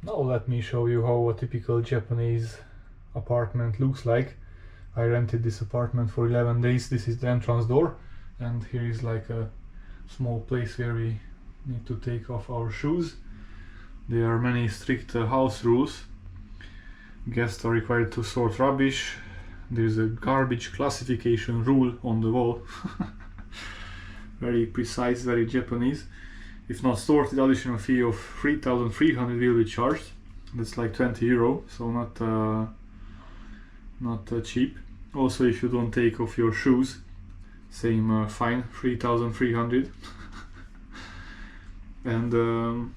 Now let me show you how a typical Japanese apartment looks like. I rented this apartment for 11 days. This is the entrance door, and here is like a small place where we need to take off our shoes. There are many strict house rules. Guests are required to sort rubbish. There's a garbage classification rule on the wall. Very precise, very Japanese. If not sorted, additional fee of 3,300 will be charged. That's like 20 euro, so not cheap. Also, if you don't take off your shoes, same fine, 3,300. And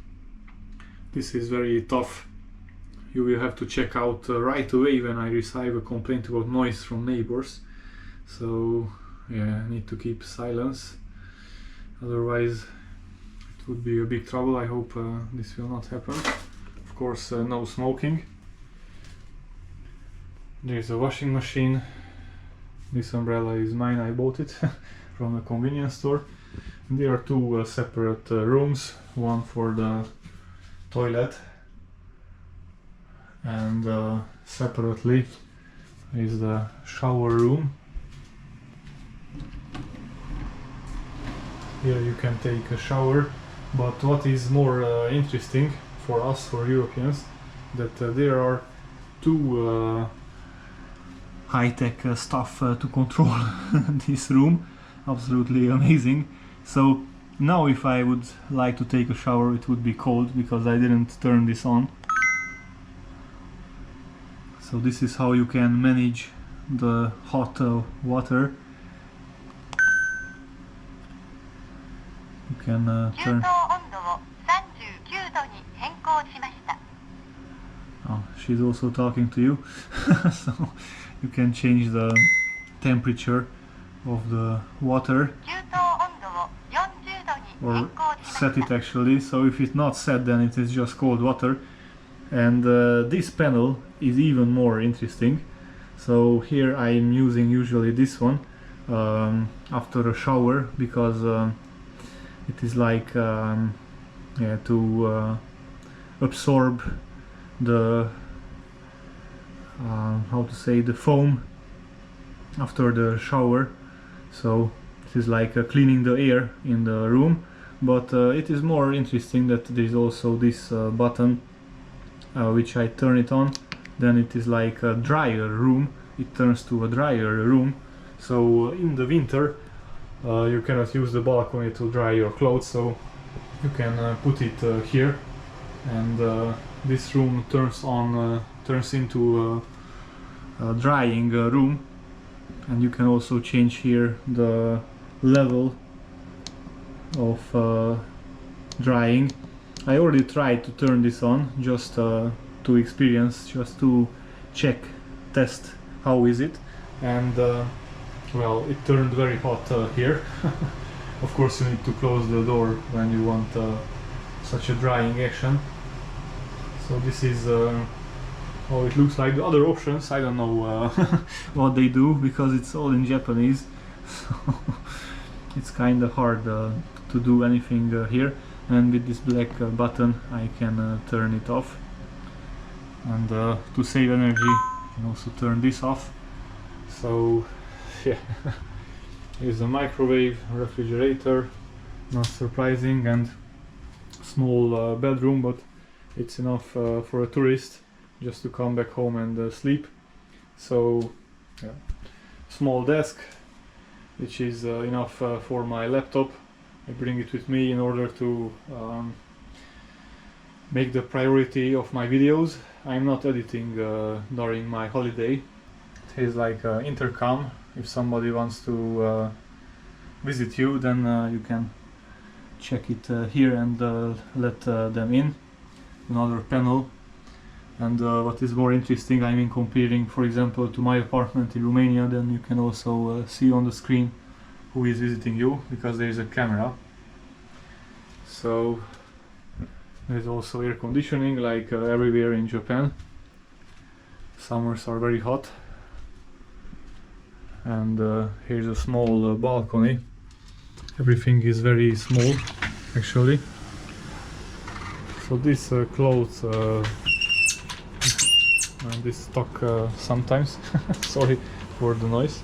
this is very tough. You will have to check out right away when I receive a complaint about noise from neighbors. So yeah, I need to keep silence, otherwise it would be a big trouble. I hope this will not happen. Of course, no smoking. There's a washing machine. This umbrella is mine, I bought it from a convenience store. And there are two separate rooms, one for the toilet, and separately is the shower room. Here you can take a shower, but what is more interesting for us, for Europeans, that there are two high-tech stuff to control this room. Absolutely amazing. So now if I would like to take a shower, it would be cold because I didn't turn this on. So this is how you can manage the hot water. You can turn... Oh, she's also talking to you. So you can change the temperature of the water or set it actually. So if it's not set, then it is just cold water. And this panel is even more interesting. So here I am using usually this one after a shower, because it is like yeah, to absorb the how to say, the foam after the shower. So it is like cleaning the air in the room. But it is more interesting that there is also this button which I turn it on, then it is like a dryer room. It turns to a dryer room. So in the winter you cannot use the balcony to dry your clothes, so you can put it here, and this room turns into a drying room. And you can also change here the level of drying. I already tried to turn this on just to experience, just to check, test how is it, and well, it turned very hot here. Of course you need to close the door when you want such a drying action. So this is how it looks like. The other options, I don't know what they do, because it's all in Japanese, so it's kind of hard to do anything here. And with this black button I can turn it off, and to save energy you can also turn this off. So yeah, here's a microwave, refrigerator, not surprising, and small bedroom, but it's enough for a tourist just to come back home and sleep. So yeah, small desk, which is enough for my laptop. I bring it with me in order to make the priority of my videos. I'm not editing during my holiday. It is like an intercom. If somebody wants to visit you, then you can check it here and let them in. Another panel. And what is more interesting, I mean, comparing, for example, to my apartment in Romania, then you can also see on the screen who is visiting you, because there is a camera. So there is also air conditioning, like everywhere in Japan. Summers are very hot. And here's a small balcony. Everything is very small, actually. So this clothes this stuck sometimes. Sorry for the noise.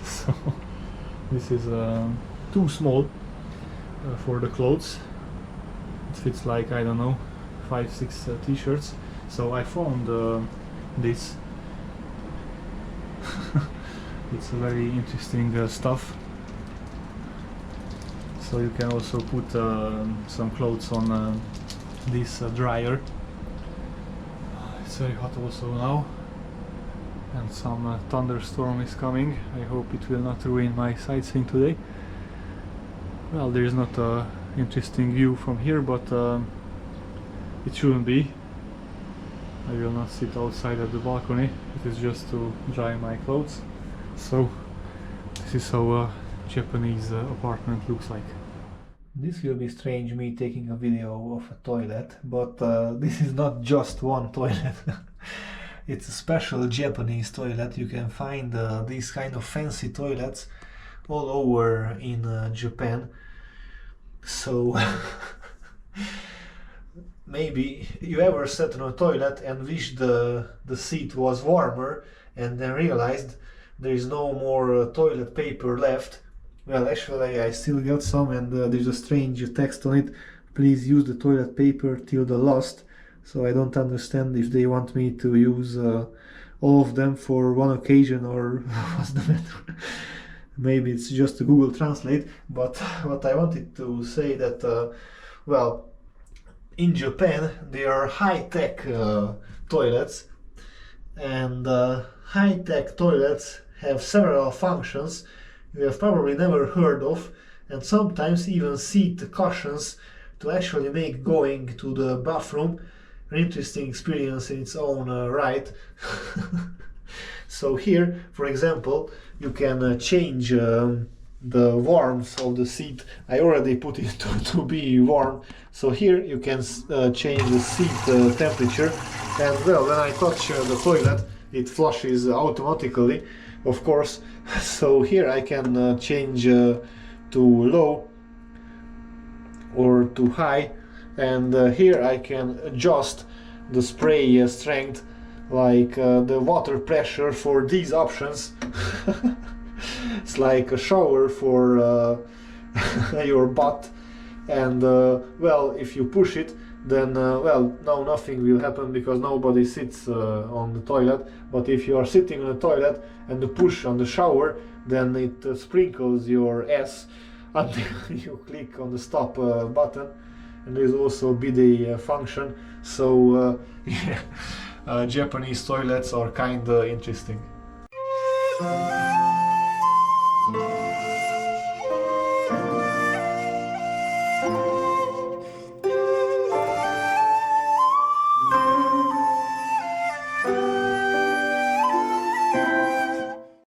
So this is too small for the clothes. It fits like, I don't know, 5-6 t-shirts. So I found this. It's a very interesting stuff. So you can also put some clothes on this dryer. It's very hot also now, and some thunderstorm is coming. I hope it will not ruin my sightseeing today. Well, there is not a interesting view from here, but it shouldn't be. I will not sit outside at the balcony. It is just to dry my clothes. So this is how a Japanese apartment looks like. This will be strange, me taking a video of a toilet, but this is not just one toilet. It's a special Japanese toilet. You can find these kind of fancy toilets all over in Japan. So maybe you ever sat on a toilet and wished the seat was warmer and then realized there is no more toilet paper left. Well, actually I still got some, and there's a strange text on it. Please use the toilet paper till the last. So I don't understand if they want me to use all of them for one occasion, or what's the matter. Maybe it's just a Google Translate. But what I wanted to say that, well, in Japan there are high-tech toilets, and high-tech toilets have several functions you have probably never heard of, and sometimes even seat cushions to actually make going to the bathroom an interesting experience in its own right. So here, for example, you can change the warmth of the seat. I already put it to be warm, so here you can change the seat temperature, and well, when I touch the toilet it flushes automatically, of course. So here I can change to low or to high, and here I can adjust the spray strength, like the water pressure for these options. It's like a shower for your butt, and well, if you push it, then well, no, nothing will happen because nobody sits on the toilet. But if you are sitting on the toilet and you push on the shower, then it sprinkles your ass until you click on the stop button. And there is also a bidet function. So yeah, Japanese toilets are kinda interesting.